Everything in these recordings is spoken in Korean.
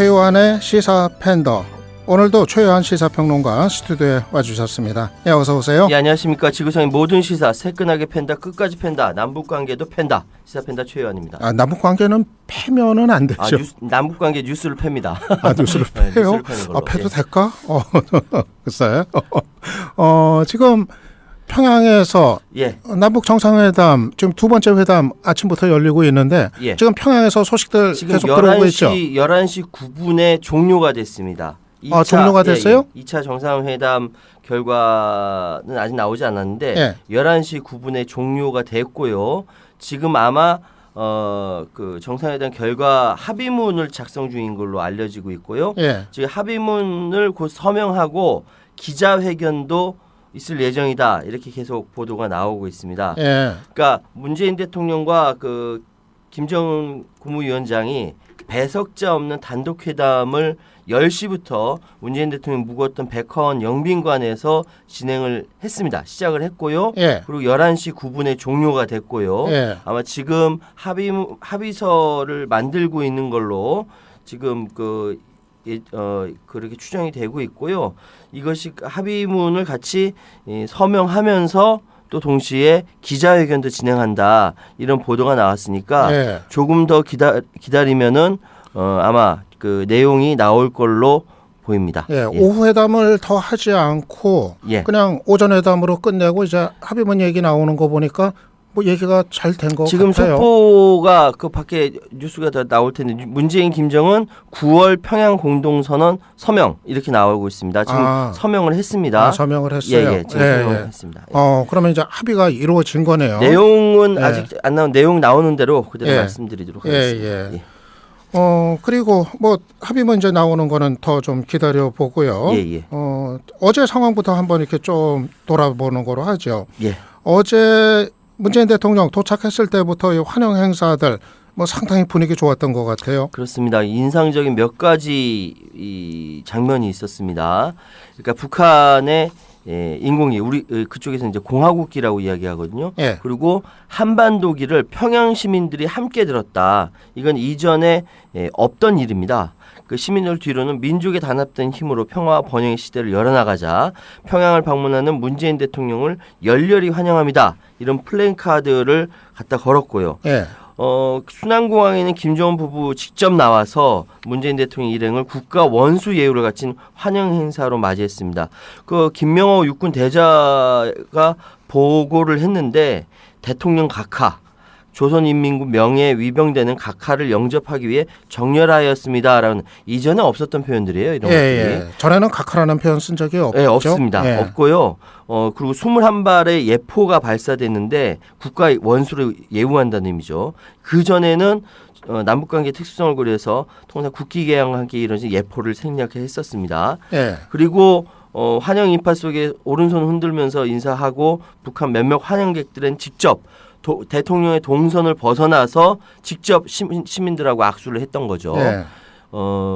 최요한의 시사 팬더. 오늘도 최요한 시사평론가 스튜디오에 와주셨습니다. 예, 어서 오세요. 예, 안녕하십니까. 지구상의 모든 시사 새끈하게 팬다, 끝까지 팬다, 남북관계도 팬다. 시사 팬다 최요한입니다. 아, 남북관계는 패면은 안 되죠. 남북관계 뉴스를 팹니다. 아, 뉴스를 패요? 네, 뉴스를 패는 걸로. 아, 패도 될까? 글쎄요. 지금 평양에서 예. 남북 정상회담 지금 두 번째 회담 아침부터 열리고 있는데 예. 지금 평양에서 소식들 지금 계속 들어오고 있죠. 11시 9분에 종료가 됐습니다. 2차, 종료가 됐어요? 예. 2차 정상회담 결과는 아직 나오지 않았는데 11시 9분에 종료가 됐고요. 지금 아마 그 정상회담 결과 합의문을 작성 중인 걸로 알려지고 있고요. 지금 합의문을 곧 서명하고 기자회견도 있을 예정이다. 이렇게 계속 보도가 나오고 있습니다. 그러니까 문재인 대통령과 그 김정은 국무위원장이 배석자 없는 단독 회담을 10시부터 문재인 대통령이 묵었던 백화원 영빈관에서 진행을 했습니다. 시작을 했고요. 그리고 11시 9분에 종료가 됐고요. 아마 지금 합의서를 만들고 있는 걸로 지금 그렇게 추정이 되고 있고요. 이것이 합의문을 같이 서명하면서 또 동시에 기자회견도 진행한다. 이런 보도가 나왔으니까 조금 더 기다리면은 아마 그 내용이 나올 걸로 보입니다. 오후 회담을 더 하지 않고 그냥 오전 회담으로 끝내고 이제 합의문 얘기 나오는 거 보니까 뭐 얘기가 잘 된 것 같아요. 지금 속보가 그 밖에 뉴스가 다 나올 텐데 문재인 김정은 9월 평양 공동선언 서명 이렇게 나오고 있습니다. 지금 서명을 했습니다. 서명을 했어요. 지금 서명을 했습니다. 그러면 이제 합의가 이루어진 거네요. 내용은 아직 안 나온 내용 나오는 대로 그대로 말씀드리도록 하겠습니다. 그리고 뭐 합의문 이제 나오는 거는 더 좀 기다려 보고요. 어제 상황부터 한번 이렇게 좀 돌아보는 거로 하죠. 어제 문재인 대통령 도착했을 때부터 이 환영 행사들 뭐 상당히 분위기 좋았던 것 같아요. 그렇습니다. 인상적인 몇 가지 이 장면이 있었습니다. 그러니까 북한의 인공위 우리 그쪽에서 이제 공화국기라고 이야기하거든요. 그리고 한반도기를 평양 시민들이 함께 들었다. 이건 이전에 없던 일입니다. 그 시민들 뒤로는 민족의 단합된 힘으로 평화와 번영의 시대를 열어나가자 평양을 방문하는 문재인 대통령을 열렬히 환영합니다. 이런 플랜카드를 갖다 걸었고요. 순안공항에 있는 김정은 부부 직접 나와서 문재인 대통령 일행을 국가 원수 예우를 갖춘 환영 행사로 맞이했습니다. 그 김명호 육군 대자가 보고를 했는데 대통령 각하 조선인민군 명예에 위배되는 각하를 영접하기 위해 정렬하였습니다라는 이전에 없었던 표현들이에요. 이런 것들이. 전에는 각하라는 표현 쓴 적이 없죠? 없습니다. 없고요. 그리고 21발의 예포가 발사됐는데 국가 원수를 예우한다는 의미죠. 그 전에는 남북관계 특수성을 고려해서 통상 국기개항과 함께 이런 예포를 생략했었습니다. 그리고 환영 인파 속에 오른손 흔들면서 인사하고 북한 몇몇 환영객들은 직접 대통령의 동선을 벗어나서 직접 시민들하고 악수를 했던 거죠.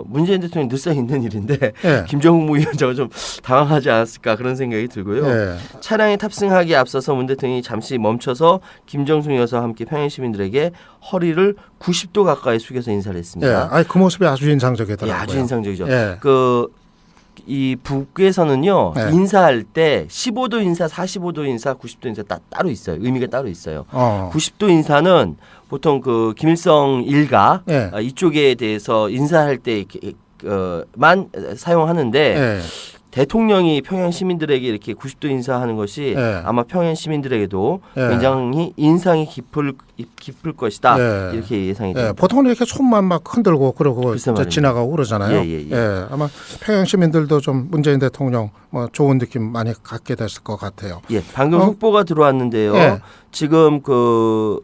문재인 대통령이 늘상 있는 일인데 김정은 국무위원장은 좀 당황하지 않았을까 그런 생각이 들고요. 차량에 탑승하기에 앞서서 문 대통령이 잠시 멈춰서 김정숙 여사와 함께 평양 시민들에게 허리를 90도 가까이 숙여서 인사를 했습니다. 그 모습이 아주 인상적이더라고요. 아주 인상적이죠. 이 북에서는요 인사할 때 15도 인사, 45도 인사, 90도 인사 따로 있어요. 의미가 따로 있어요. 90도 인사는 보통 그 김일성 일가 이쪽에 대해서 인사할 때만 사용하는데 대통령이 평양 시민들에게 이렇게 90도 인사하는 것이 아마 평양 시민들에게도 굉장히 인상이 깊을 것이다. 이렇게 예상이 됩니다. 보통은 이렇게 손만 막 흔들고 그러고 지나가고 그러잖아요. 아마 평양 시민들도 좀 문재인 대통령 뭐 좋은 느낌 많이 갖게 됐을 것 같아요. 방금 속보가 들어왔는데요. 지금 그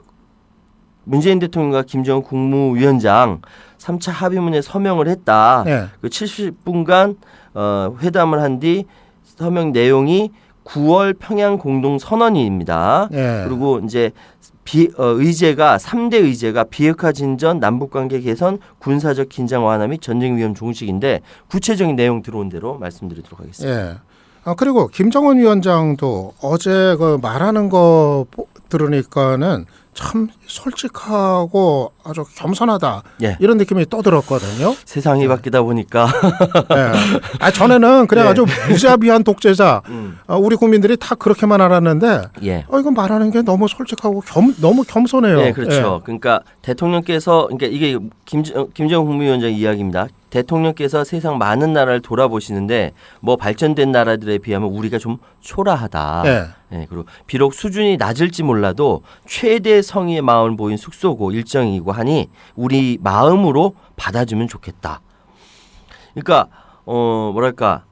문재인 대통령과 김정은 국무위원장 3차 합의문에 서명을 했다. 그 70분간 회담을 한 뒤 서명 내용이 9월 평양 공동 선언입니다. 그리고 이제 의제가 3대 의제가 비핵화 진전, 남북관계 개선, 군사적 긴장 완화 및 전쟁 위험 종식인데 구체적인 내용 들어온 대로 말씀드리도록 하겠습니다. 그리고 김정은 위원장도 어제 그 말하는 거 들으니까는 참 솔직하고 아주 겸손하다 예. 이런 느낌이 또 들었거든요. 세상이 바뀌다 보니까 네. 전에는 그냥 아주 무자비한 독재자 우리 국민들이 다 그렇게만 알았는데 이건 말하는 게 너무 솔직하고 너무 겸손해요. 네, 그렇죠. 그러니까 대통령께서 그러니까 이게 김정은 국무위원장 이야기입니다. 대통령께서 세상 많은 나라를 돌아보시는데 뭐 발전된 나라들에 비하면 우리가 좀 초라하다. 네, 그리고 비록 수준이 낮을지 몰라도 최대 성의의 마음을 보인 숙소고 일정이고 하니 우리 마음으로 받아주면 좋겠다. 그러니까 뭐랄까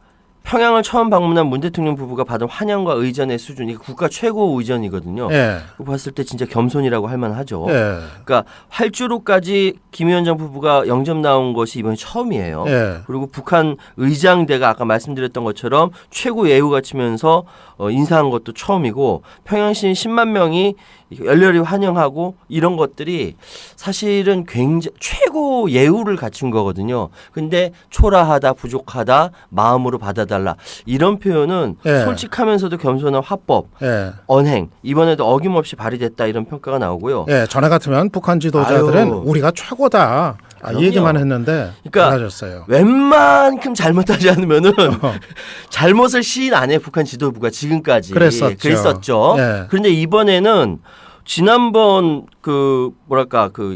평양을 처음 방문한 문 대통령 부부가 받은 환영과 의전의 수준이 국가 최고 의전이거든요. 그거 봤을 때 진짜 겸손이라고 할 만하죠. 그러니까 활주로까지 김 위원장 부부가 영접 나온 것이 이번이 처음이에요. 그리고 북한 의장대가 아까 말씀드렸던 것처럼 최고 예우가 치면서 인사한 것도 처음이고 평양 시민 10만 명이 열렬히 환영하고 이런 것들이 사실은 굉장히 최고 예우를 갖춘 거거든요. 근데 초라하다, 부족하다, 마음으로 받아달라 이런 표현은 솔직하면서도 겸손한 화법, 언행 이번에도 어김없이 발휘됐다 이런 평가가 나오고요. 전에 같으면 북한 지도자들은 우리가 최고다 이 얘기만 했는데 그러니까 달라졌어요. 웬만큼 잘못하지 않으면은 잘못을 시인 안 해 북한 지도부가 지금까지 그랬었죠. 그런데 이번에는 지난번 그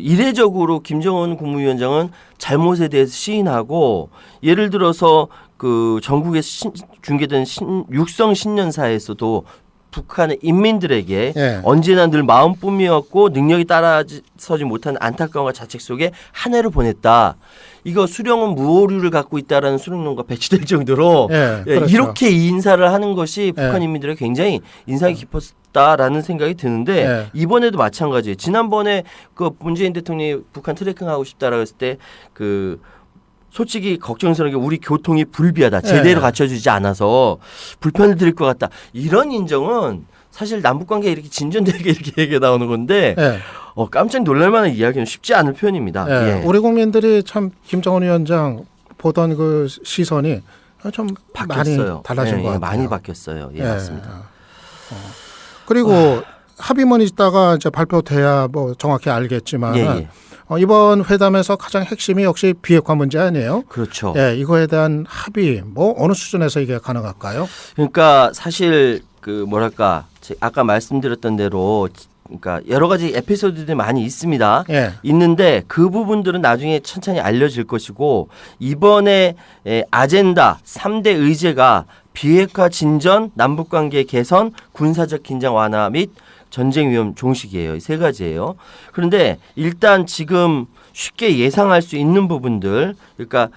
이례적으로 김정은 국무위원장은 잘못에 대해서 시인하고 예를 들어서 그 전국에서 중계된 육성 신년사에서도 북한의 인민들에게 언제나 늘 마음뿐이었고 능력이 따라서지 못한 안타까움과 자책 속에 한 해를 보냈다. 이거 수령은 무오류를 갖고 있다라는 수령론가 배치될 정도로 그렇죠. 이렇게 인사를 하는 것이 북한 인민들에게 굉장히 인상이 깊었다라는 생각이 드는데 이번에도 마찬가지예요. 지난번에 그 문재인 대통령이 북한 트래킹하고 싶다라고 했을 때 그 솔직히 걱정스러운 게 우리 교통이 불비하다. 제대로 갖춰주지 않아서 불편을 드릴 것 같다. 이런 인정은 사실 남북관계에 이렇게 진전되게 이렇게 얘기가 나오는 건데 깜짝 놀랄 만한 이야기는 쉽지 않은 표현입니다. 우리 국민들이 참 김정은 위원장 보던 그 시선이 좀 바뀌었어요. 많이 달라진 것 같아요. 많이 바뀌었어요. 맞습니다. 그리고 합의문 있다가 이제 발표돼야 뭐 정확히 알겠지만 이번 회담에서 가장 핵심이 역시 비핵화 문제 아니에요? 그렇죠. 이거에 대한 합의 뭐 어느 수준에서 이게 가능할까요? 그러니까 사실 그 뭐랄까 아까 말씀드렸던 대로 그러니까 여러 가지 에피소드들이 많이 있습니다. 있는데 그 부분들은 나중에 천천히 알려질 것이고 이번에 아젠다 3대 의제가 비핵화 진전, 남북관계 개선, 군사적 긴장 완화 및 전쟁 위험 종식이에요. 이 세 가지예요. 그런데 일단 지금 쉽게 예상할 수 있는 부분들, 그러니까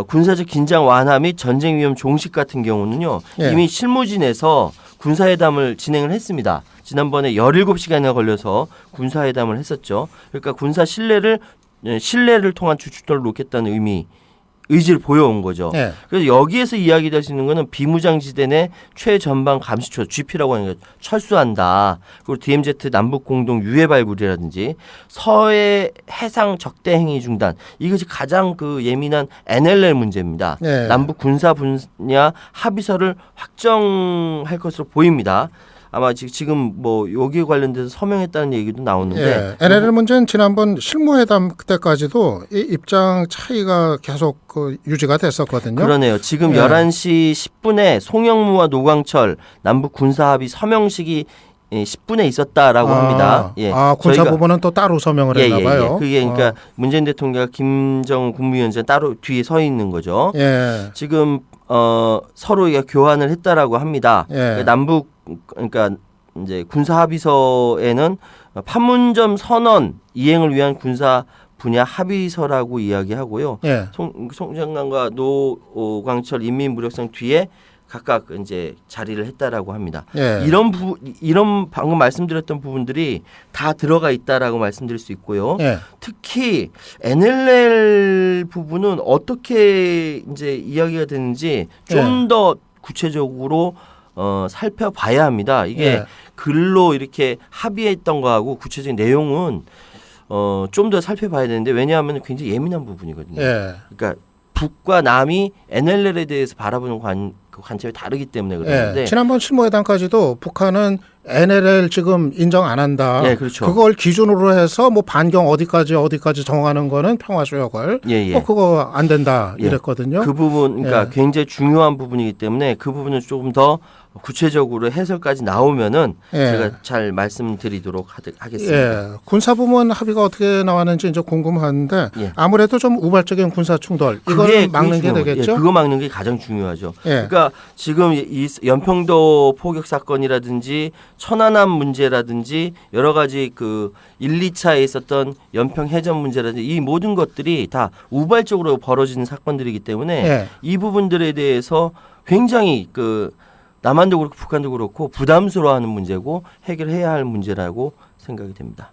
군사적 긴장 완화 및 전쟁 위험 종식 같은 경우는요. 이미 실무진에서 군사회담을 진행을 했습니다. 지난번에 17시간이나 걸려서 군사회담을 했었죠. 그러니까 군사 신뢰를 통한 주축도를 놓겠다는 의지를 보여온 거죠. 그래서 여기에서 이야기될 수 있는 거는 비무장지대 내 최전방 감시초 GP라고 하는 게 철수한다. 그리고 DMZ 남북 공동 유해 발굴이라든지 서해 해상 적대 행위 중단 이것이 가장 그 예민한 NLL 문제입니다. 남북 군사 분야 합의서를 확정할 것으로 보입니다. 아마 지금 뭐 여기에 관련돼서 서명했다는 얘기도 나오는데 NLL 문제는 지난번 실무회담 그때까지도 이 입장 차이가 계속 그 유지가 됐었거든요. 그러네요. 지금 11시 10분에 송영무와 노광철 남북 군사합의 서명식이 10분에 있었다라고 합니다. 군사 부분은 또 따로 서명을 했나 봐요. 그게 그러니까 문재인 대통령과 김정은 국무위원장 따로 뒤에 서 있는 거죠. 지금 서로 교환을 했다라고 합니다. 남북 그러니까 이제 군사 합의서에는 판문점 선언 이행을 위한 군사 분야 합의서라고 이야기하고요. 송 장관과 노광철 인민무력상 뒤에 각각 이제 자리를 했다라고 합니다. 이런 방금 말씀드렸던 부분들이 다 들어가 있다라고 말씀드릴 수 있고요. 특히 NLL 부분은 어떻게 이제 이야기가 되는지 좀 더 구체적으로 살펴봐야 합니다. 이게 글로 이렇게 합의했던 거하고 구체적인 내용은 좀 더 살펴봐야 되는데 왜냐하면 굉장히 예민한 부분이거든요. 그러니까 북과 남이 NLL에 대해서 바라보는 관점이 다르기 때문에 그러는데 지난번 실무회담까지도 북한은 NLL 지금 인정 안 한다. 예, 그렇죠. 그걸 기준으로 해서 뭐 반경 어디까지 정하는 거는 평화수역을 그거 안 된다 이랬거든요. 그 부분 그러니까 굉장히 중요한 부분이기 때문에 그 부분은 조금 더 구체적으로 해설까지 나오면은 제가 잘 말씀드리도록 하겠습니다. 군사부문 합의가 어떻게 나왔는지 이제 궁금한데 아무래도 좀 우발적인 군사 충돌 이걸 막는 게 되겠죠. 그거 막는 게 가장 중요하죠. 그러니까 지금 이 연평도 포격 사건이라든지 천안함 문제라든지 여러 가지 그 1, 2차에 있었던 연평 해전 문제라든지 이 모든 것들이 다 우발적으로 벌어지는 사건들이기 때문에 이 부분들에 대해서 굉장히 그 남한도 그렇고 북한도 그렇고 부담스러워하는 문제고 해결해야 할 문제라고 생각이 됩니다.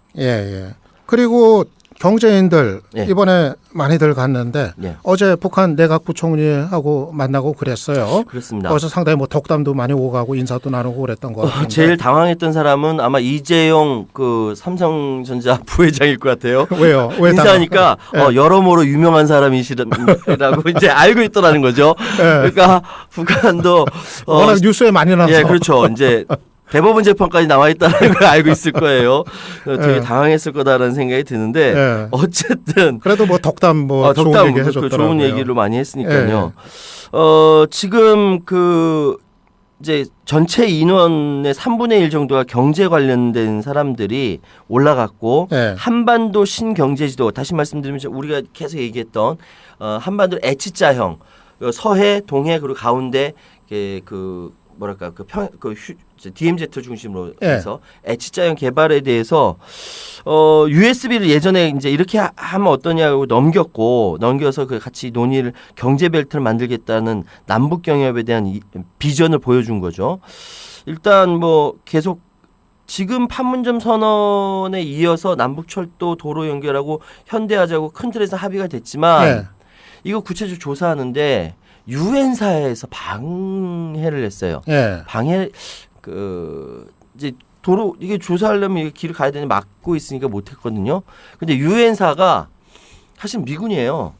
그리고 경제인들 이번에 많이들 갔는데 어제 북한 내각 부총리하고 만나고 그랬어요. 그렇습니다. 거기서 상당히 뭐 덕담도 많이 오가고 인사도 나누고 그랬던 거 같은데. 제일 당황했던 사람은 아마 이재용 그 삼성전자 부회장일 것 같아요. 왜요? 왜 인사하니까 여러모로 유명한 사람이시라고 이제 알고 있더라는 거죠. 그러니까 북한도 워낙 뉴스에 많이 나와서. 그렇죠. 이제 대법원 재판까지 나와 있다는 걸 알고 있을 거예요. 되게 당황했을 거다라는 생각이 드는데 어쨌든 그래도 뭐 덕담 좋은 얘기 해줬더라고요. 좋은 얘기를 많이 했으니까요. 지금 그 이제 전체 인원의 3분의 1 정도가 경제 관련된 사람들이 올라갔고 한반도 신경제지도 다시 말씀드리면 우리가 계속 얘기했던 한반도 H자형 서해, 동해 그리고 가운데 그 뭐랄까 DMZ 중심으로 해서 H자형 개발에 대해서 USB를 예전에 이제 이렇게 하면 어떠냐고 넘겨서 그 같이 논의를 경제벨트를 만들겠다는 남북 경협에 대한 비전을 보여준 거죠. 일단 뭐 계속 지금 판문점 선언에 이어서 남북철도 도로 연결하고 현대하자고 큰 틀에서 합의가 됐지만 이거 구체적으로 조사하는데 유엔사에서 방해를 했어요. 이제 도로 이게 조사하려면 이게 길을 가야 되는데 막고 있으니까 못했거든요. 근데 유엔사가 사실 미군이에요.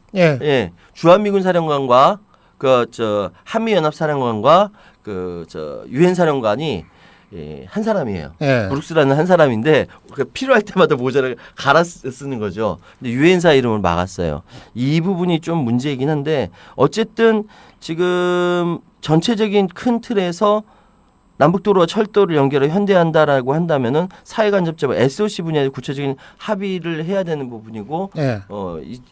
주한미군 사령관과 한미연합 사령관과 유엔 사령관이 한 사람이에요. 브룩스라는 한 사람인데 필요할 때마다 모자를 갈아 쓰는 거죠. 근데 유엔사 이름을 막았어요. 이 부분이 좀 문제이긴 한데 어쨌든 지금 전체적인 큰 틀에서 남북도로와 철도를 연결해 현대한다라고 한다면은 사회간접적으로 SOC 분야에 구체적인 합의를 해야 되는 부분이고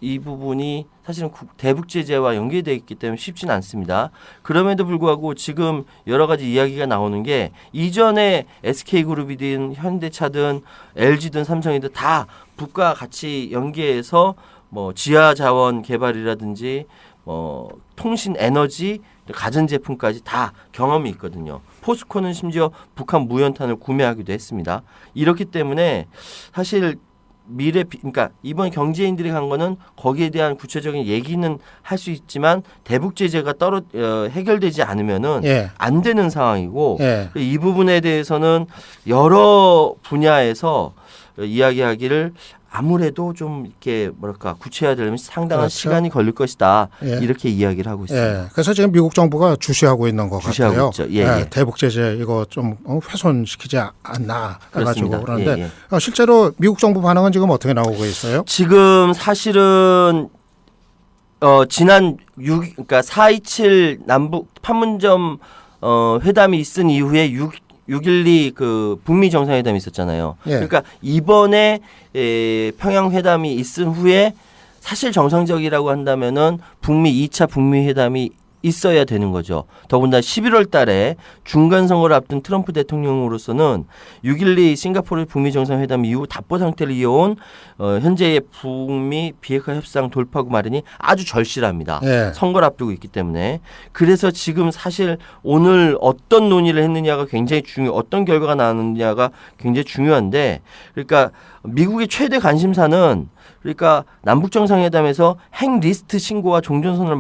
이 부분이 사실은 대북 제재와 연계되어 있기 때문에 쉽지는 않습니다. 그럼에도 불구하고 지금 여러 가지 이야기가 나오는 게 이전에 SK그룹이든 현대차든 LG든 삼성이든 다 북과 같이 연계해서 뭐 지하 자원 개발이라든지 통신 에너지 가전제품까지 다 경험이 있거든요. 포스코는 심지어 북한 무연탄을 구매하기도 했습니다. 이렇기 때문에 사실 그러니까 이번 경제인들이 간 거는 거기에 대한 구체적인 얘기는 할 수 있지만 대북 제재가 해결되지 않으면은 안 되는 상황이고 이 부분에 대해서는 여러 분야에서 이야기하기를 아무래도 좀 이렇게 뭐랄까 구체화되려면 상당한 시간이 걸릴 것이다. 이렇게 이야기를 하고 있습니다. 그래서 지금 미국 정부가 주시하고 있는 것 같아요. 있죠. 대북 제재 이거 좀 훼손시키지 않나 해가지고 그런데 실제로 미국 정부 반응은 지금 어떻게 나오고 있어요? 지금 사실은 지난 그러니까 4.27 남북 판문점 회담이 있은 이후에 6.12 그 북미 정상회담이 있었잖아요. 그러니까 이번에 평양 회담이 있은 후에 사실 정상적이라고 한다면은 북미 2차 북미 회담이 있어야 되는 거죠. 더군다나 11월 달에 중간 선거를 앞둔 트럼프 대통령으로서는 6.12 싱가포르 북미 정상회담 이후 답보 상태를 이어온 현재의 북미 비핵화 협상 돌파구 마련이 아주 절실합니다. 선거를 앞두고 있기 때문에. 그래서 지금 사실 오늘 어떤 논의를 했느냐가 굉장히 어떤 결과가 나느냐가 굉장히 중요한데, 그러니까 미국의 최대 관심사는 그러니까 남북 정상회담에서 핵 리스트 신고와 종전선언을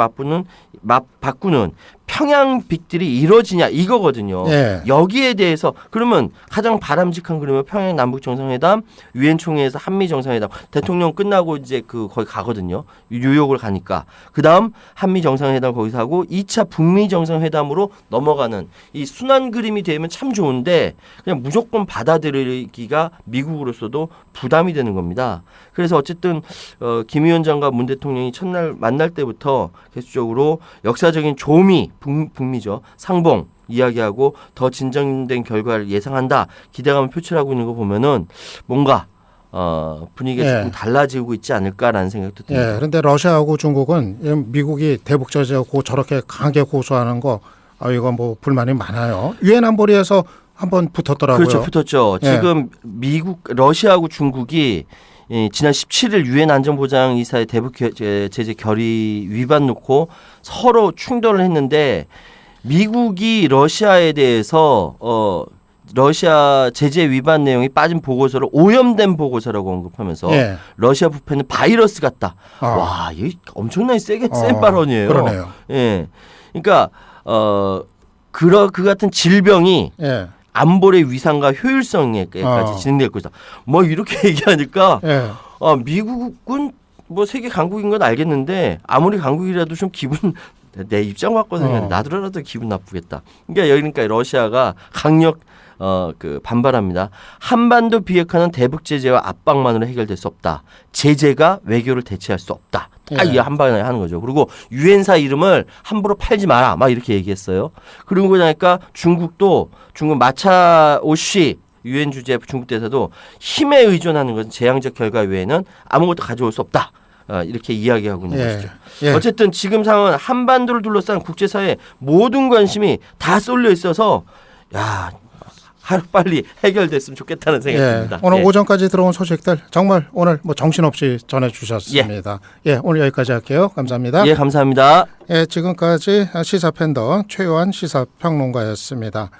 바꾸는 평양 빅딜이 이루어지냐 이거거든요. 예. 여기에 대해서 그러면 가장 바람직한 그러면 평양 남북 정상회담, 유엔 총회에서 한미 정상회담, 대통령 끝나고 이제 거기 가거든요. 뉴욕을 가니까 그다음 한미 정상회담 거기서 하고 2차 북미 정상회담으로 넘어가는 이 순환 그림이 되면 참 좋은데 그냥 무조건 받아들이기가 미국으로서도 부담이 되는 겁니다. 그래서 어쨌든 김 위원장과 문 대통령이 첫날 만날 때부터 계속적으로 역사적인 조미 북미죠. 상봉 이야기하고 더 진정된 결과를 예상한다. 기대감을 표출하고 있는 거 보면은 뭔가 분위기가 예. 조금 달라지고 있지 않을까라는 생각도 듭니다. 예. 그런데 러시아하고 중국은 미국이 대북 제재하고 저렇게 강하게 고소하는 거 이거 뭐 불만이 많아요. 유엔 안보리에서 한번 붙었더라고요. 그렇죠. 붙었죠. 예. 지금 러시아하고 중국이 지난 17일 유엔 안전보장이사의 대북 제재 결의 위반 놓고 서로 충돌을 했는데 미국이 러시아에 대해서 러시아 제재 위반 내용이 빠진 보고서를 오염된 보고서라고 언급하면서 예. 러시아 부패는 바이러스 같다. 와, 이게 엄청나게 센 발언이에요. 그러네요. 예, 그러니까 그 같은 질병이 예. 안보의 위상과 효율성에까지 진행될 것이다. 뭐 이렇게 얘기하니까 예. 미국은 뭐 세계 강국인 건 알겠는데 아무리 강국이라도 좀 기분 내 입장 바꿔서 나더라도 기분 나쁘겠다. 그러니까 러시아가 강력 반발합니다. 한반도 비핵화는 대북 제재와 압박만으로 해결될 수 없다. 제재가 외교를 대체할 수 없다. 딱 이 한방에 하는 거죠. 그리고 유엔사 이름을 함부로 팔지 마라. 막 이렇게 얘기했어요. 그러고 나니까 중국 마차오시 유엔 주재 중국 대사도 힘에 의존하는 것은 재앙적 결과 외에는 아무것도 가져올 수 없다. 이렇게 이야기하고 있는 것이죠. 예. 어쨌든 지금 상황은 한반도를 둘러싼 국제사회 모든 관심이 다 쏠려 있어서 하루빨리 해결됐으면 좋겠다는 생각이 듭니다. 오늘 오전까지 들어온 소식들 정말 오늘 뭐 정신없이 전해주셨습니다. 오늘 여기까지 할게요. 감사합니다. 예, 감사합니다. 지금까지 시사팬더 최요한 시사평론가였습니다.